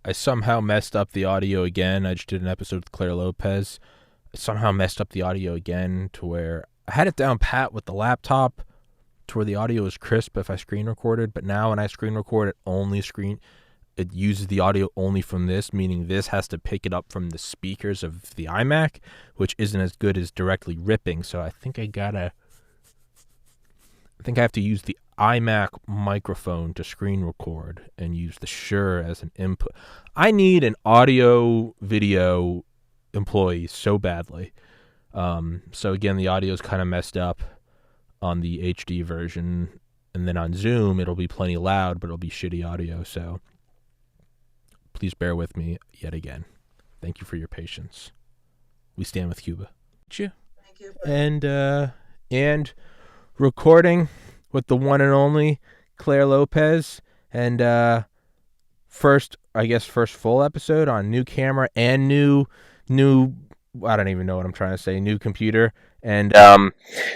I somehow messed up the audio again. I just did an episode with Clare Lopez. I somehow messed up the audio again to where I had it down pat with the laptop to where the audio was crisp if I screen recorded, but now when I screen record, it uses the audio only from this, meaning this has to pick it up from the speakers of the iMac, which isn't as good as directly ripping. So I think I have to use the iMac microphone to screen record and use the Shure as an input. I need an audio video employee so badly. So again, the audio is kind of messed up on the HD version, and then on Zoom it'll be plenty loud, but it'll be shitty audio. So please bear with me yet again. Thank you for your patience. We stand with Cuba. Thank you. And recording with the one and only Clare Lopez, and first full episode on new camera and new I don't even know what I'm trying to say, new computer. And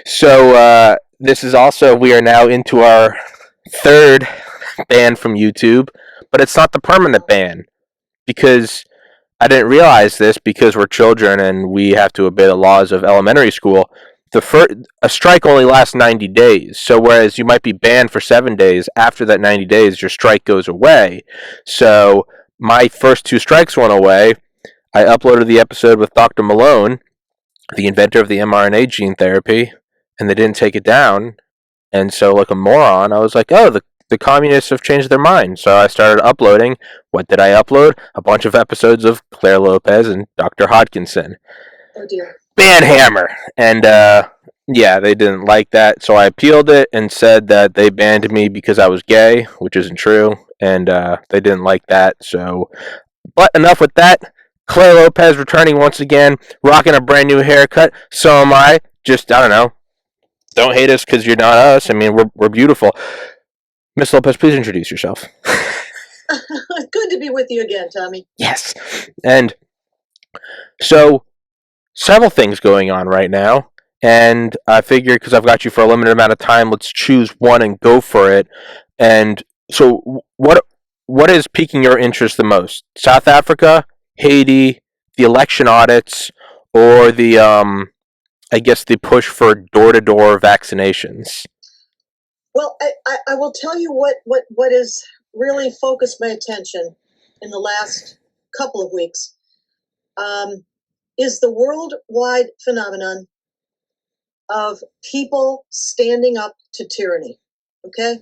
so this is also, we are now into our third ban from YouTube, but it's not the permanent ban, because I didn't realize this, because we're children and we have to obey the laws of elementary school. A strike only lasts 90 days. So whereas you might be banned for 7 days, after that 90 days, your strike goes away. So my first 2 strikes went away. I uploaded the episode with Dr. Malone, the inventor of the mRNA gene therapy, and they didn't take it down. And so, like a moron, I was like, oh, the communists have changed their mind. So I started uploading. What did I upload? A bunch of episodes of Clare Lopez and Dr. Hodgkinson. Oh, dear. Banhammer. And yeah, they didn't like that. So I appealed it and said that they banned me because I was gay, which isn't true. And they didn't like that. So, but enough with that. Clare Lopez returning once again, rocking a brand new haircut. So am I. Just, I don't know. Don't hate us because you're not us. I mean, we're beautiful. Miss Lopez, please introduce yourself. Good to be with you again, Tommy. Yes. And so, several things going on right now. And I figured, because I've got you for a limited amount of time, let's choose one and go for it. And so, what is piquing your interest the most? South Africa, Haiti, the election audits, or the push for door-to-door vaccinations? Well, I will tell you what has really focused my attention in the last couple of weeks is the worldwide phenomenon of people standing up to tyranny. Okay?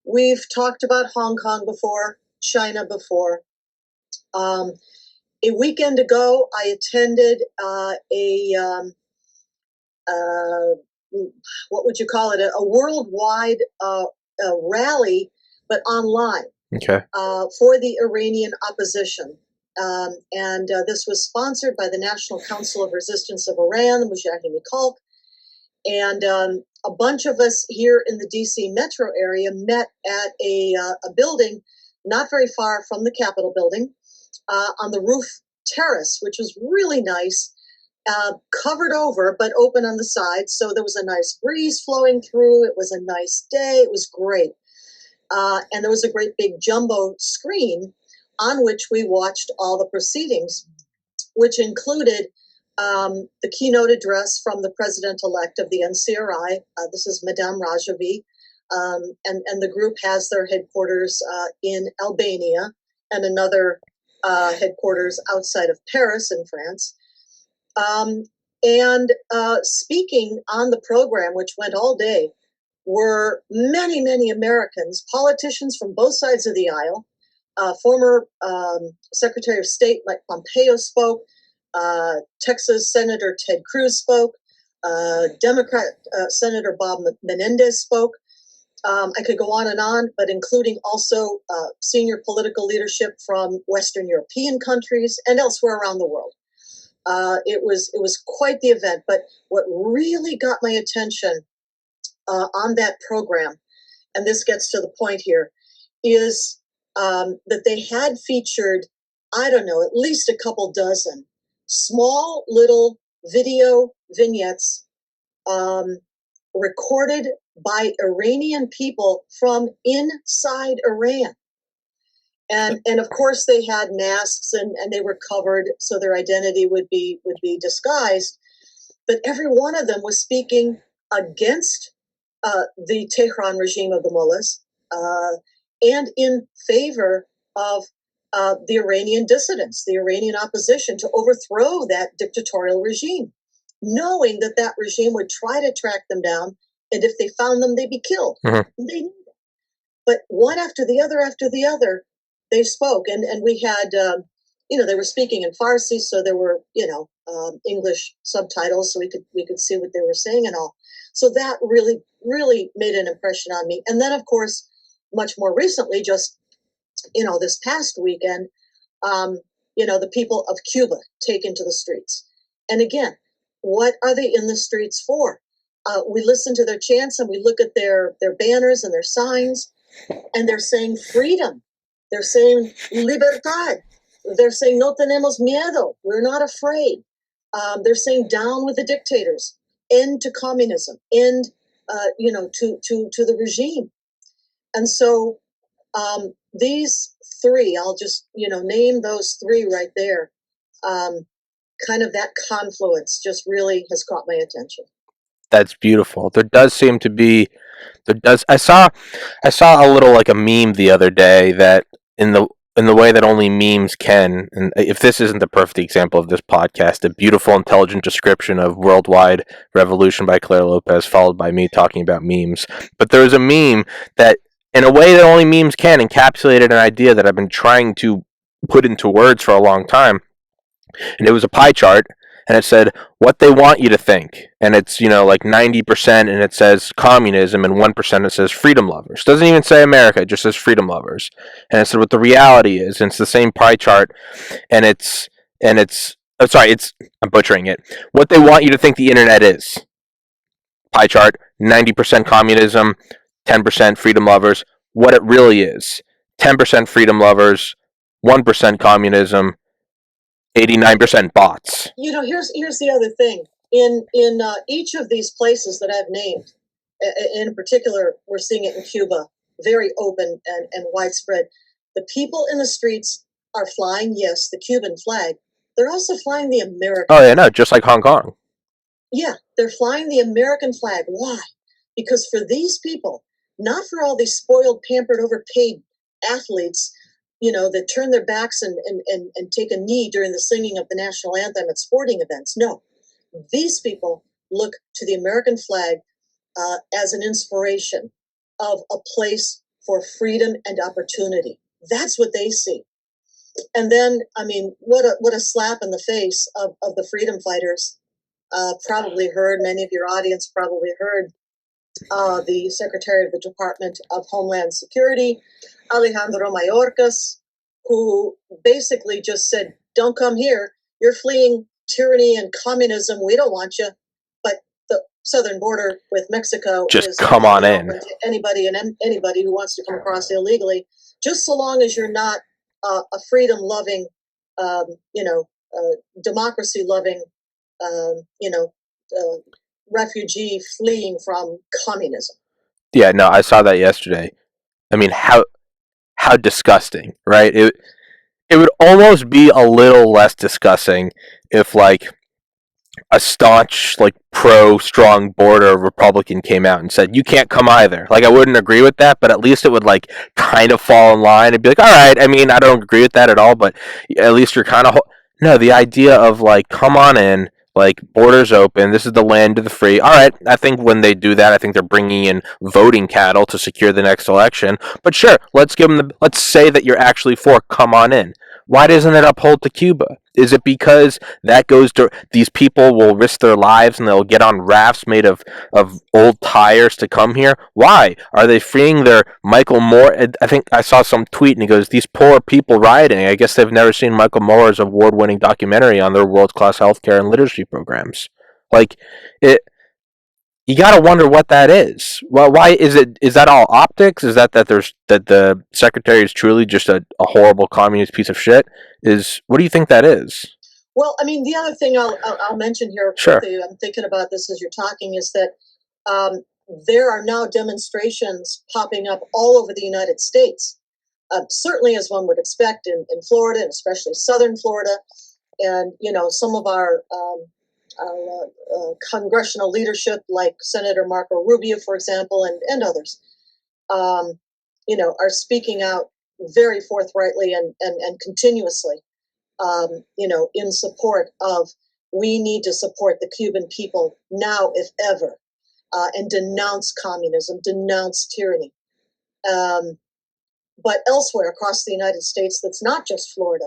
We've talked about Hong Kong before, China before. A weekend ago, I attended what would you call it? A worldwide rally, but online. Okay. For the Iranian opposition. And this was sponsored by the National Council of Resistance of Iran, Mujahideen Khalq. And a bunch of us here in the DC metro area met at a building not very far from the Capitol building on the roof terrace, which was really nice, covered over but open on the sides. So there was a nice breeze flowing through. It was a nice day. It was great. And there was a great big jumbo screen on which we watched all the proceedings, which included the keynote address from the president-elect of the NCRI. This is Madame Rajavi. And the group has their headquarters in Albania and another headquarters outside of Paris in France. And speaking on the program, which went all day, were many, many Americans, politicians from both sides of the aisle. Former Secretary of State Mike Pompeo spoke. Texas Senator Ted Cruz spoke. Democrat Senator Bob Menendez spoke. I could go on, but including also senior political leadership from Western European countries and elsewhere around the world. It was quite the event. But what really got my attention on that program, and this gets to the point here, is that they had featured, I don't know, at least a couple dozen small little video vignettes recorded by Iranian people from inside Iran. And of course they had masks and they were covered so their identity would be disguised. But every one of them was speaking against the Tehran regime of the mullahs and in favor of the Iranian dissidents, the Iranian opposition, to overthrow that dictatorial regime, knowing that that regime would try to track them down, and if they found them, they'd be killed. Mm-hmm. They knew that. But one after the other, they spoke, and we had, they were speaking in Farsi, so there were, English subtitles, so we could see what they were saying and all. So that really, really made an impression on me. And then, of course, much more recently, just this past weekend, the people of Cuba taken to the streets. And again, what are they in the streets for? We listen to their chants and we look at their banners and their signs, and they're saying freedom. They're saying libertad. They're saying no tenemos miedo. We're not afraid. They're saying down with the dictators, end to communism, end, to the regime. And so these three, I'll just, name those three right there. Kind of that confluence just really has caught my attention. That's beautiful. There does seem to be, I saw a little like a meme the other day that in the way that only memes can, and if this isn't the perfect example of this podcast, a beautiful, intelligent description of Worldwide Revolution by Clare Lopez, followed by me talking about memes. But there was a meme that, in a way that only memes can, encapsulated an idea that I've been trying to put into words for a long time. And it was a pie chart, and it said what they want you to think, and it's like 90%, and it says communism, and 1% it says freedom lovers. It doesn't even say America, it just says freedom lovers. And it said what the reality is, and it's the same pie chart, and it's I'm butchering it. What they want you to think the internet is. Pie chart, 90% communism, 10% freedom lovers. What it really is: 10% freedom lovers, 1% communism, 89% bots. Here's the other thing. In each of these places that I've named, in particular, we're seeing it in Cuba, very open and widespread. The people in the streets are flying, yes, the Cuban flag. They're also flying the American flag. Oh, yeah, no, just like Hong Kong. Yeah, they're flying the American flag. Why? Because for these people, not for all these spoiled, pampered, overpaid athletes, that turn their backs and take a knee during the singing of the national anthem at sporting events. No, these people look to the American flag as an inspiration of a place for freedom and opportunity. That's what they see. And then, what a slap in the face of the freedom fighters. Probably heard, many of your audience probably heard the Secretary of the Department of Homeland Security, Alejandro Mayorkas, who basically just said, don't come here. You're fleeing tyranny and communism. We don't want you. But the southern border with Mexico just come on in. Anybody who wants to come across illegally, just so long as you're not a freedom-loving, democracy-loving, refugee fleeing from communism. Yeah, no, I saw that yesterday. I mean, how disgusting, right? It would almost be a little less disgusting if, like, a staunch, like, pro-strong border Republican came out and said, you can't come either. Like, I wouldn't agree with that, but at least it would, like, kind of fall in line and be like, all right, I mean, I don't agree with that at all, but at least you're kind of... No, the idea of, like, come on in, like, borders open, this is the land of the free. All right, I think when they do that, I think they're bringing in voting cattle to secure the next election. But sure, let's give them let's say that you're actually for come on in. Why doesn't it uphold to Cuba? Is it because that goes to these people will risk their lives and they'll get on rafts made of old tires to come here? Why? Are they freeing their Michael Moore? I think I saw some tweet and he goes, these poor people rioting. I guess they've never seen Michael Moore's award-winning documentary on their world-class healthcare and literacy programs. Like, you gotta wonder what that is. Well, why is it? Is that all optics? Is that the secretary is truly just a horrible communist piece of shit? What do you think that is? Well, the other thing I'll mention here, sure. I'm thinking about this as you're talking, is that there are now demonstrations popping up all over the United States certainly as one would expect in Florida, and especially southern Florida. And, some of our congressional leadership, like Senator Marco Rubio, for example, and others, are speaking out very forthrightly and continuously, in support of, we need to support the Cuban people now, if ever, and denounce communism, denounce tyranny. But elsewhere across the United States, that's not just Florida,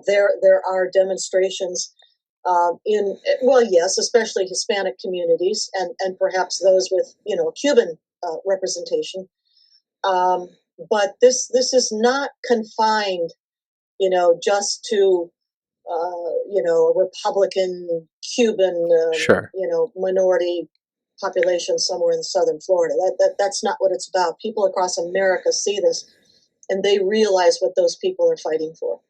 there are demonstrations yes, especially Hispanic communities and perhaps those with, Cuban representation. But this is not confined, just to a Republican Cuban Sure. minority population somewhere in southern Florida. That's not what it's about. People across America see this, and they realize what those people are fighting for.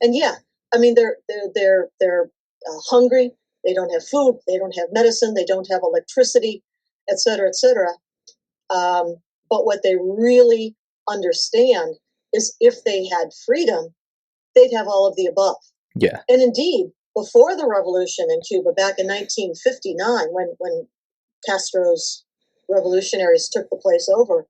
And yeah, I mean, they're hungry. They don't have food. They don't have medicine. They don't have electricity, et cetera, et cetera. But what they really understand is, if they had freedom, they'd have all of the above. Yeah. And indeed, before the revolution in Cuba, back in 1959, when Castro's revolutionaries took the place over,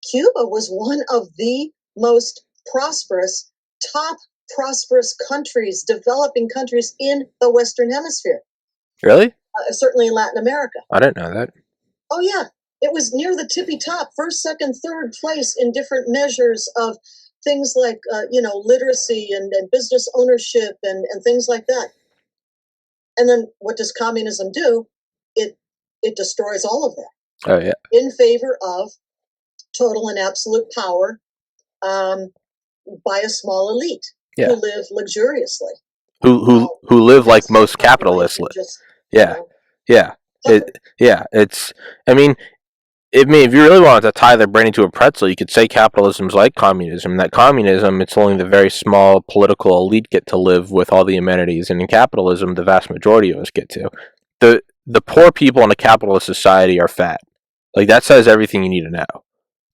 Cuba was one of the most prosperous, top prosperous countries, developing countries in the Western Hemisphere. Really? Certainly in Latin America. I didn't know that. Oh, yeah. It was near the tippy top, first, second, third place in different measures of things like, literacy and business ownership and things like that. And then what does communism do? It destroys all of that. Oh, yeah. In favor of total and absolute power by a small elite who live luxuriously. Who live like most capitalists live. Yeah. Yeah. It's, I mean, if you really wanted to tie their brain into a pretzel, you could say capitalism's like communism. That communism, it's only the very small political elite get to live with all the amenities, and in capitalism, the vast majority of us get to. The poor people in a capitalist society are fat. Like, that says everything you need to know,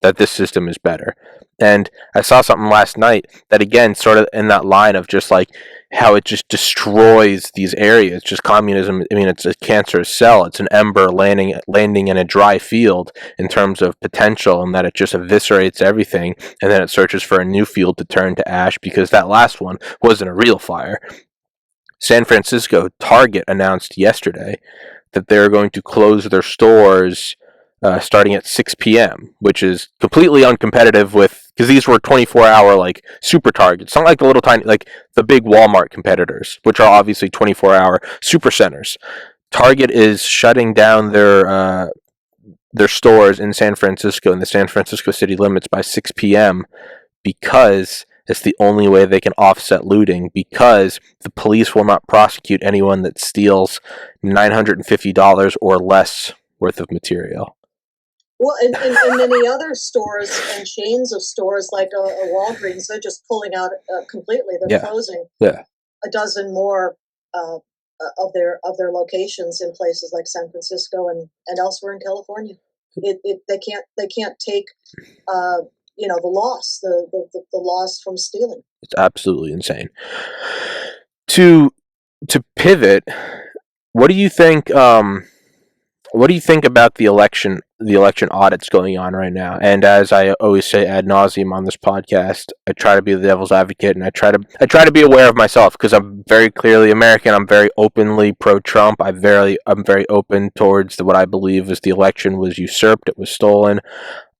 that this system is better. And I saw something last night that, again, sort of in that line of just like how it just destroys these areas. Just communism, I mean, it's a cancerous cell. It's an ember landing in a dry field in terms of potential, and that it just eviscerates everything, and then it searches for a new field to turn to ash because that last one wasn't a real fire. San Francisco, Target announced yesterday that they're going to close their stores starting at 6 p.m., which is completely uncompetitive with, because these were 24-hour like super Targets, not like the little tiny, like the big Walmart competitors, which are obviously 24-hour super centers. Target is shutting down their stores in San Francisco, in the San Francisco city limits, by 6 p.m. because it's the only way they can offset looting, because the police will not prosecute anyone that steals $950 or less worth of material. Well, and many other stores and chains of stores like a Walgreens, they're just pulling out completely. They're closing a dozen more of their locations in places like San Francisco and elsewhere in California. They can't take the loss, the loss from stealing. It's absolutely insane. To pivot, what do you think? What do you think about the election audits going on right now? And as I always say ad nauseum on this podcast, I try to be the devil's advocate, and I try to be aware of myself, because I'm very clearly American. I'm very openly pro-Trump. I'm very open towards what I believe is the election was usurped. It was stolen.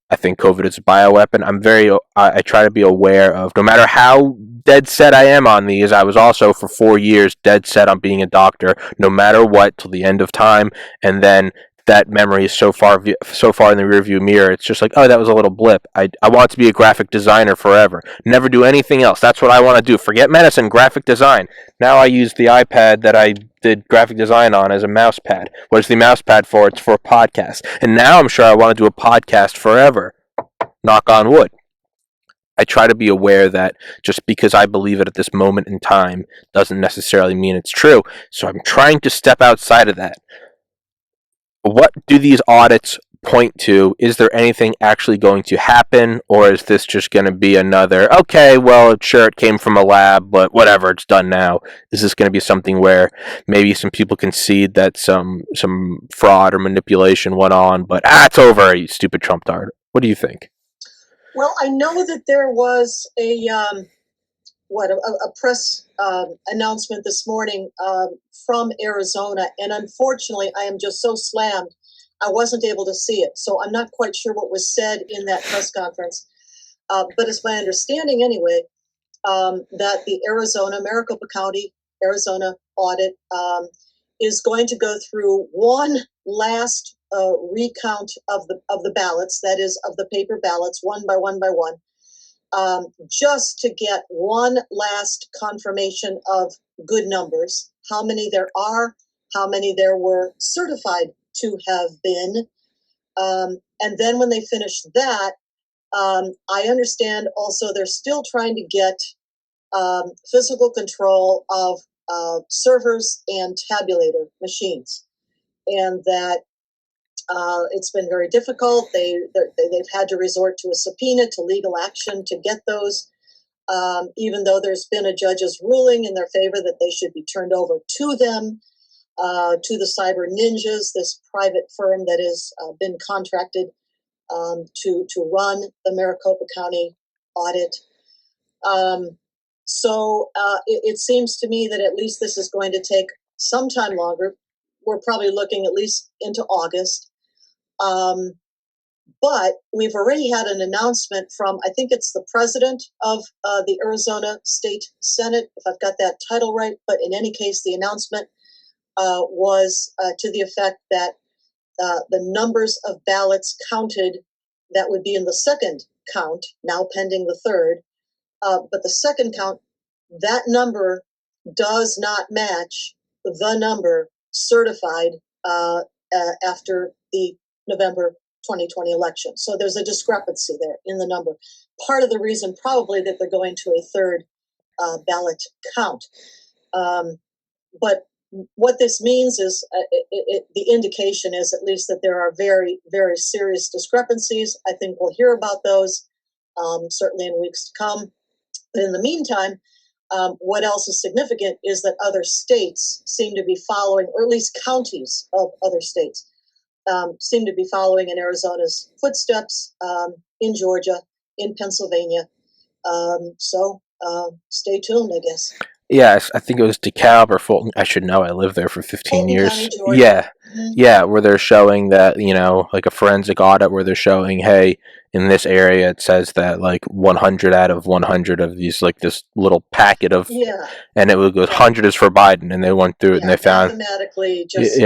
I think COVID is a bioweapon. I try to be aware of, no matter how dead set I am on these, I was also for 4 years dead set on being a doctor, no matter what, till the end of time. And then that memory is so far in the rearview mirror. It's just like, oh, that was a little blip. I want to be a graphic designer forever. Never do anything else. That's what I want to do. Forget medicine, graphic design. Now I use the iPad that I did graphic design on as a mouse pad. What is the mouse pad for? It's for a podcast. And now I'm sure I want to do a podcast forever. Knock on wood. I try to be aware that just because I believe it at this moment in time doesn't necessarily mean it's true. So I'm trying to step outside of that. What do these audits point to, is there anything actually going to happen, or is this just going to be another, okay, well, sure, it came from a lab, but whatever, it's done now? Is this going to be something where maybe some people concede that some fraud or manipulation went on, but it's over, you stupid Trump tard? What do you think? Well, I know that there was a press announcement this morning from Arizona, and unfortunately, I am just so slammed, I wasn't able to see it, so I'm not quite sure what was said in that press conference. But it's my understanding, anyway, that the Maricopa County, Arizona audit is going to go through one last recount of the ballots, that is, of the paper ballots, one by one by one, just to get one last confirmation of good numbers, how many there are, how many there were certified to have been. And then when they finish that, I understand also they're still trying to get physical control of servers and tabulator machines, and that it's been very difficult. They've had to resort to a subpoena, to legal action to get those, even though there's been a judge's ruling in their favor that they should be turned over to them, to the Cyber Ninjas, this private firm that has been contracted to run the Maricopa County audit. So it seems to me that at least this is going to take some time longer. We're probably looking at least into August. But we've already had an announcement from, I think it's the president of the Arizona State Senate, if I've got that title right. But in any case, the announcement was to the effect that the numbers of ballots counted that would be in the second count, now pending the third, but the second count, that number does not match the number certified after the November 2020 election. So there's a discrepancy there in the number. Part of the reason probably that they're going to a third ballot count. But what this means is the indication is at least that there are very, very serious discrepancies. I think we'll hear about those certainly in weeks to come. But in the meantime, what else is significant is that other states seem to be following, or at least counties of other states, seem to be following in Arizona's footsteps, in Georgia, in Pennsylvania. So stay tuned, I guess. Yes, I think it was DeKalb or Fulton. I should know. I lived there for 15 Fulton years. County, Georgia. Yeah. Yeah, where they're showing that, like a forensic audit where they're showing, hey, in this area it says that like 100 out of 100 of these, like this little packet of, and it was 100 is for Biden, and they went through it and they found, mathematically just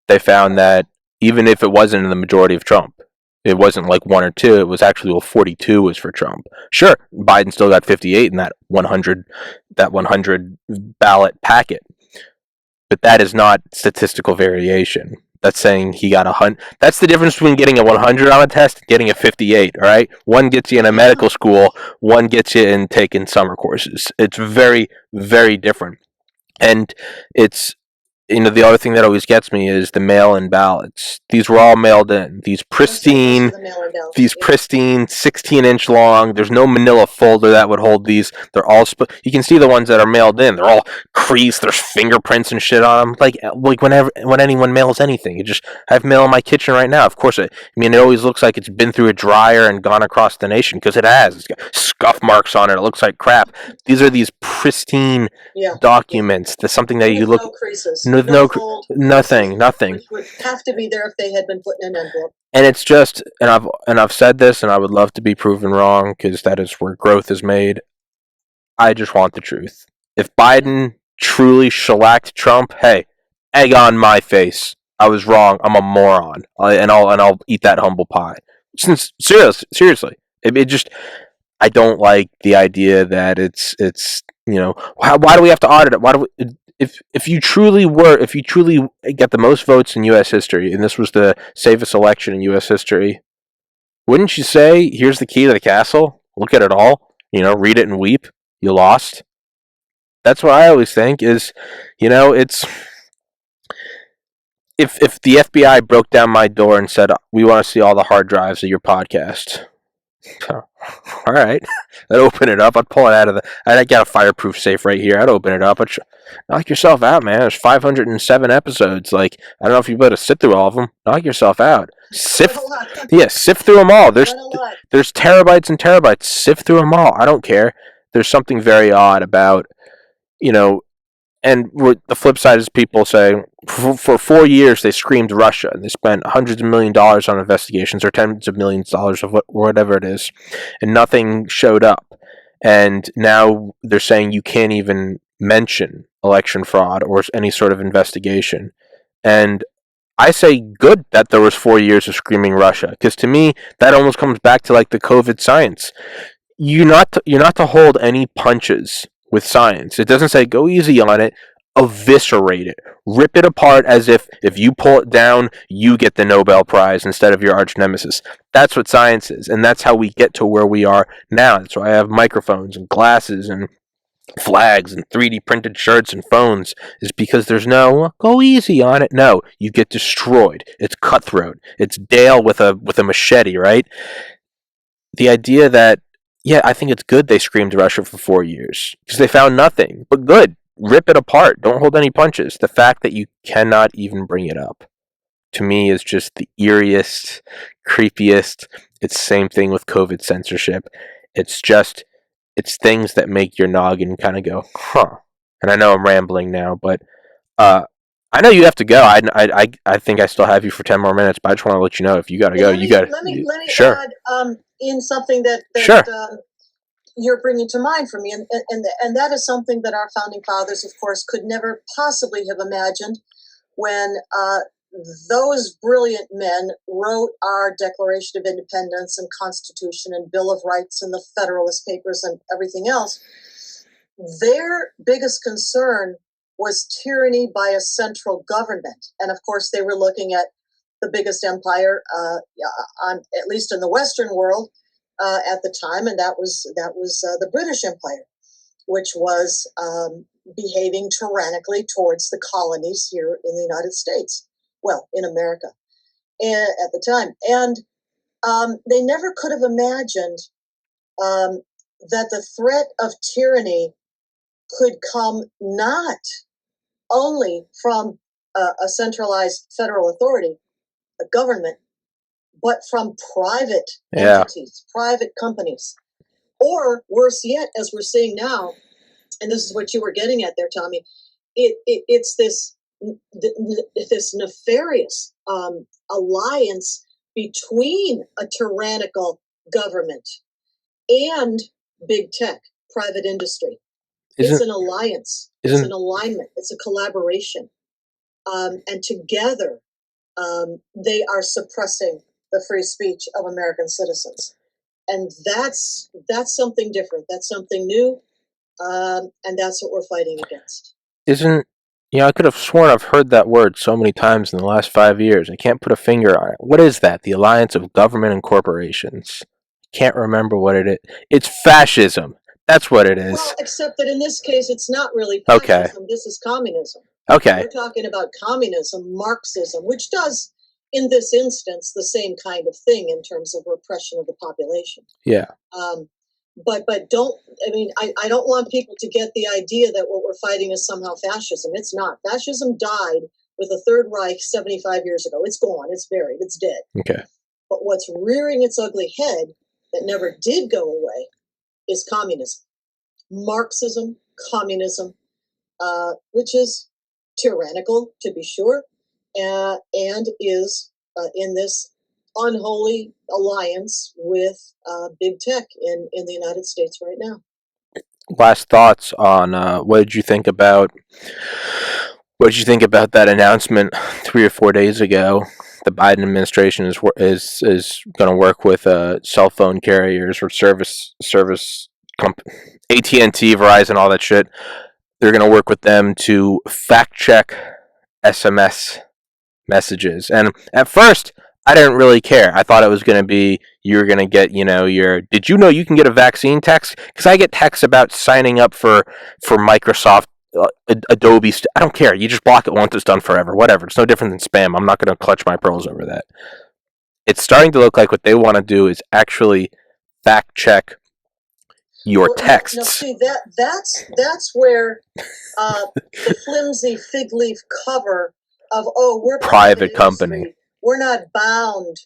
they found that even if it wasn't in the majority of Trump, it wasn't like 1 or 2, it was actually, 42 was for Trump. Sure, Biden still got 58 in that 100 ballot packet. But that is not statistical variation. That's saying he got 100. That's the difference between getting a 100 on a test and getting a 58, all right? One gets you in a medical school, one gets you in taking summer courses. It's very, very different. And it's, the other thing that always gets me is the mail-in ballots. These were all mailed in. These pristine 16-inch long. There's no manila folder that would hold these. They're all you can see the ones that are mailed in. They're all creased. There's fingerprints and shit on them. Like when anyone mails anything, I have mail in my kitchen right now. Of course, it always looks like it's been through a dryer and gone across the nation, because it has. It's got scuff marks on it. It looks like crap. These are these pristine documents. That's something that you look. No creases. Nothing. Which would have to be there if they had been put in an envelope. And it's just, and I've said this, and I would love to be proven wrong, because that is where growth is made. I just want the truth. If Biden truly shellacked Trump, hey, egg on my face. I was wrong. I'm a moron, and I'll eat that humble pie. Since seriously, it just, I don't like the idea that it's why do we have to audit it? Why do we? If you truly get the most votes in U.S. history, and this was the safest election in U.S. history, wouldn't you say, here's the key to the castle? Look at it all. Read it and weep. You lost. That's what I always think is, it's if the FBI broke down my door and said, "We want to see all the hard drives of your podcast," all right, I'd open it up. I'd pull it out of the. I'd got a fireproof safe right here. I'd open it up. Knock yourself out, man. There's 507 episodes. Like, I don't know if you better sit through all of them. Knock yourself out. Sift, sift through them all. There's terabytes and terabytes. Sift through them all. I don't care. There's something very odd about, you know, and the flip side is people say for 4 years they screamed Russia and they spent hundreds of $1 millions on investigations or tens of millions of dollars of whatever it is, and nothing showed up. And now they're saying you can't even mention election fraud or any sort of investigation. And I say good that there was 4 years of screaming Russia, because to me that almost comes back to like the COVID science. You're not to hold any punches with science. It doesn't say go easy on it. Eviscerate it. Rip it apart as if you pull it down, you get the Nobel Prize instead of your arch nemesis. That's what science is, and that's how we get to where we are now. That's why I have microphones and glasses and flags and 3D printed shirts and phones, is because there's no go easy on it. No, you get destroyed. It's cutthroat. It's Dale with a machete, right? The idea that, yeah, I think it's good they screamed Russia for 4 years because they found nothing. But good, rip it apart. Don't hold any punches. The fact that you cannot even bring it up, to me, is just the eeriest, creepiest. It's the same thing with COVID censorship. It's things that make your noggin kind of go, huh. And I know I'm rambling now, but I know you have to go. I think I still have you for 10 more minutes, but I just want to let you know if you got to go, you got to. Let me sure. add in something that sure. You're bringing to mind for me, and that is something that our founding fathers, of course, could never possibly have imagined when those brilliant men wrote our Declaration of Independence and Constitution and Bill of Rights and the Federalist Papers and everything else. Their biggest concern was tyranny by a central government. And of course, they were looking at the biggest empire, at least in the Western world at the time, and that was the British Empire, which was behaving tyrannically towards the colonies here in the United States, well, in America at the time. And they never could have imagined that the threat of tyranny could come not only from a centralized federal authority, a government, but from private entities, private companies. Or worse yet, as we're seeing now, and this is what you were getting at there, Tommy, it's this nefarious alliance between a tyrannical government and big tech, private industry. It's an alliance. It's an alignment. It's a collaboration. And together, they are suppressing the free speech of American citizens. And that's something different. That's something new. And that's what we're fighting against. I could have sworn I've heard that word so many times in the last 5 years. I can't put a finger on it. What is that? The alliance of government and corporations. Can't remember what it is. It's fascism. That's what it is. Well, except that in this case, it's not really fascism. Okay. This is communism. Okay. We're talking about communism, Marxism, which does, in this instance, the same kind of thing in terms of repression of the population. Yeah. But don't, I don't want people to get the idea that what we're fighting is somehow fascism. It's not. Fascism died with the Third Reich 75 years ago. It's gone. It's buried. It's dead. Okay. But what's rearing its ugly head that never did go away is communism. Marxism, communism, which is tyrannical, to be sure, and is in this unholy alliance with big tech in the United States right now. Last thoughts on what did you think about that announcement 3 or 4 days ago? The Biden administration is going to work with cell phone carriers or service AT&T, Verizon, all that shit. They're going to work with them to fact check SMS messages. And at first, I didn't really care. I thought it was going to be, you're going to get, did you know you can get a vaccine text? Because I get texts about signing up for Microsoft Adobe. I don't care. You just block it once, it's done forever. Whatever. It's no different than spam. I'm not going to clutch my pearls over that. It's starting to look like what they want to do is actually fact check your Well, no, texts. see that's where the flimsy fig leaf cover of we're private company. industry. We're not bound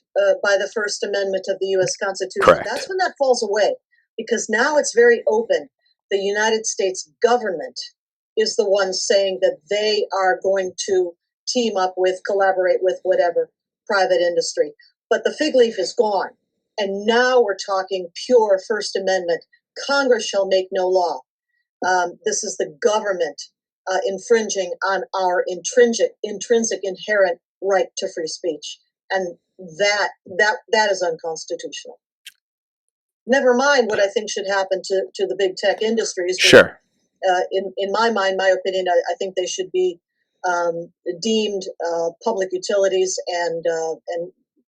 by the First Amendment of the U.S. Constitution. Correct. That's when that falls away, because now it's very open. The United States government is the one saying that they are going to team up with, collaborate with whatever private industry. But the fig leaf is gone. And now we're talking pure First Amendment. Congress shall make no law. This is the government infringing on our intrinsic inherent right to free speech, and that is unconstitutional. Never mind what I think should happen to the big tech industries. Sure. In my mind, my opinion, I think they should be deemed public utilities and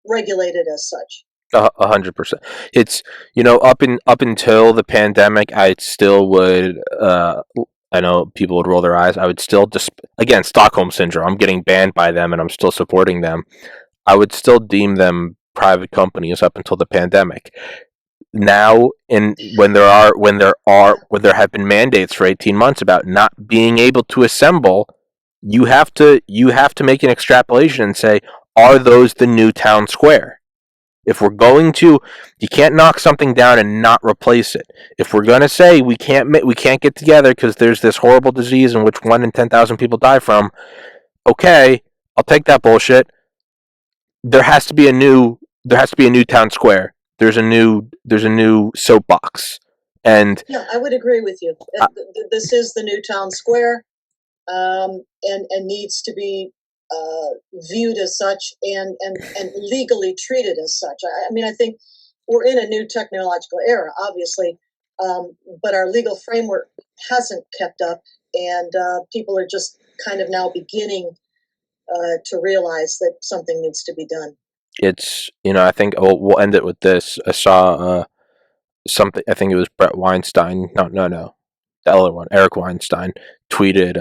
regulated as such. 100%. It's up until the pandemic, I still would. I know people would roll their eyes. I would still again, Stockholm syndrome. I'm getting banned by them, and I'm still supporting them. I would still deem them private companies up until the pandemic. Now, when there have been mandates for 18 months about not being able to assemble, you have to make an extrapolation and say, are those the new town square? If we're going to, you can't knock something down and not replace it. If we're going to say we can't get together because there's this horrible disease in which 1 in 10,000 people die from, okay, I'll take that bullshit. There has to be a new town square. There's a new soapbox, and yeah, I would agree with you. This is the new town square, and needs to be viewed as such and legally treated as such. I mean, I think we're in a new technological era, obviously, but our legal framework hasn't kept up, and people are just kind of now beginning to realize that something needs to be done. It's, I think we'll end it with this. I saw something. I think it was Brett Weinstein. No, the other one, Eric Weinstein, tweeted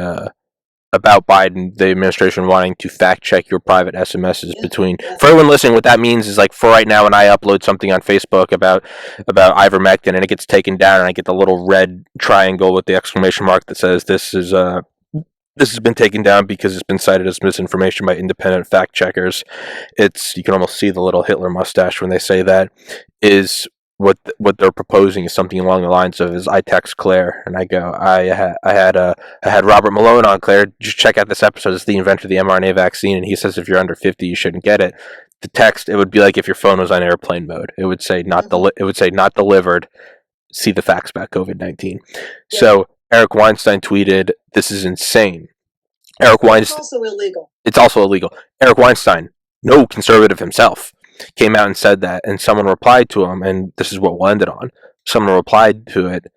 about Biden, the administration wanting to fact check your private SMSs between. For everyone listening, what that means is, like, for right now, when I upload something on Facebook about ivermectin and it gets taken down, and I get the little red triangle with the exclamation mark that says this has been taken down because it's been cited as misinformation by independent fact checkers. You can almost see the little Hitler mustache when they say that. Is what they're proposing is something along the lines of, is I text Claire and I go, I had Robert Malone on. Claire, just check out this episode. It's the inventor of the mRNA vaccine, and he says if you're under 50, you shouldn't get it. The text, it would be like if your phone was on airplane mode. It would say not delivered. See the facts about COVID-19. Yeah. So Eric Weinstein tweeted, "This is insane." It's also illegal. It's also illegal. Eric Weinstein, no conservative himself, came out and said that, and someone replied to him, and this is what we'll end it on. Someone replied to it,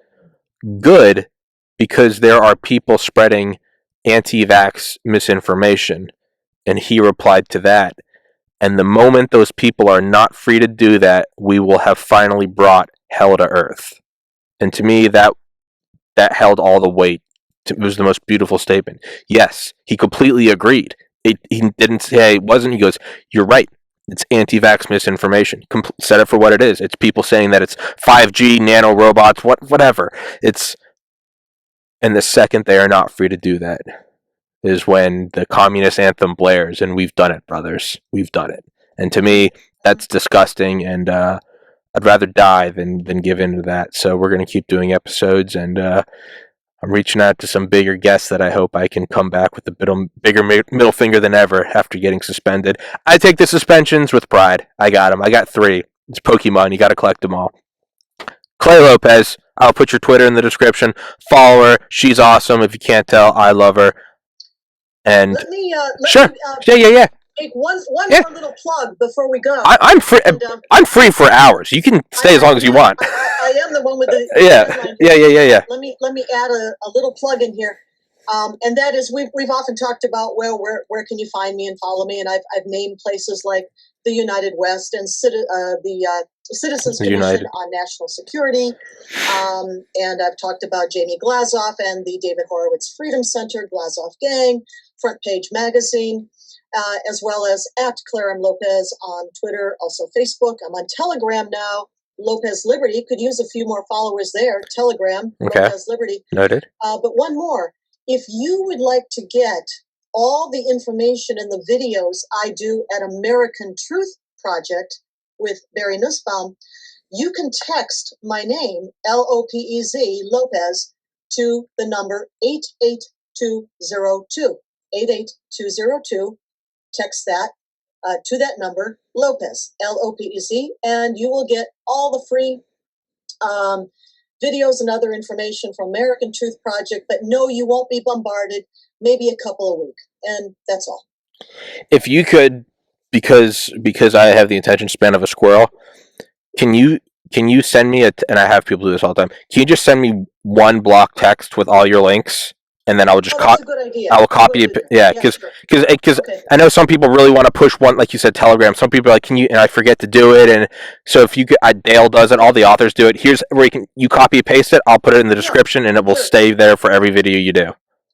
good, because there are people spreading anti-vax misinformation, and he replied to that, and the moment those people are not free to do that, we will have finally brought hell to earth. And to me, that held all the weight. It was the most beautiful statement. Yes, he completely agreed. He didn't say it wasn't. He goes, "You're right. It's anti-vax misinformation. Said it for what it is. It's people saying that it's 5G, nano robots, whatever. And the second they are not free to do that is when the communist anthem blares, and we've done it, brothers. We've done it. And to me, that's disgusting, and I'd rather die than give in to that. So we're going to keep doing episodes, and I'm reaching out to some bigger guests that I hope I can come back with a bigger middle finger than ever after getting suspended. I take the suspensions with pride. I got them. I got 3. It's Pokemon. You got to collect them all. Clare Lopez. I'll put your Twitter in the description. Follow her. She's awesome. If you can't tell, I love her. And sure. Yeah. Make one more little plug before we go. I'm free. I'm free for hours. You can stay as long as you want. I am the one with the yeah. Let me add a little plug in here, and that is we've often talked about, well, where can you find me and follow me, and I've named places like the United West and the Citizens Commission United. on National Security. And I've talked about Jamie Glazoff and the David Horowitz Freedom Center, Glazoff Gang, Front Page Magazine, as well as at Clare Lopez on Twitter, also Facebook. I'm on Telegram now. Lopez Liberty could use a few more followers there. Telegram, Okay. Lopez Liberty. Noted. But one more. If you would like to get all the information and the videos I do at American Truth Project with Barry Nussbaum, you can text my name, Lopez, Lopez, to the number 88202. 88202. Text that to that number, Lopez, Lopez, and you will get all the free videos and other information from American Truth Project. But no, you won't be bombarded. Maybe a couple a week, and that's all. If you could, because I have the attention span of a squirrel, can you send me and I have people do this all the time. Can you just send me one block text with all your links, and then I will just that's a good idea. I will copy it. Yeah, because Okay. I know some people really want to push one, like you said, Telegram. Some people are like, can you? And I forget to do it. And so if you could, Dale does it. All the authors do it. Here's where you copy paste it. I'll put it in the description, and it will stay there for every video you do.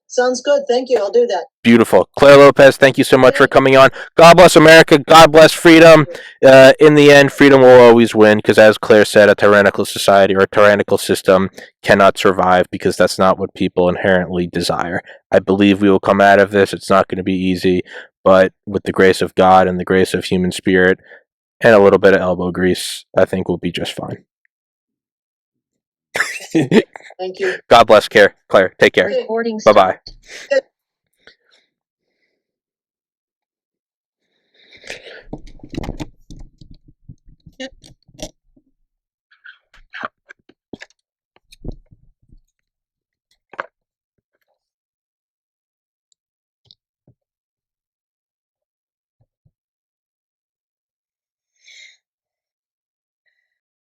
Sounds good. Thank you. I'll do that. Beautiful. Clare Lopez, thank you so much for coming on. God bless America. God bless freedom. In the end, freedom will always win because, as Clare said, a tyrannical society or a tyrannical system cannot survive because that's not what people inherently desire. I believe we will come out of this. It's not going to be easy, but with the grace of God and the grace of human spirit and a little bit of elbow grease, I think we'll be just fine. Thank you. God bless, Clare. Take care. Bye-bye. Yep.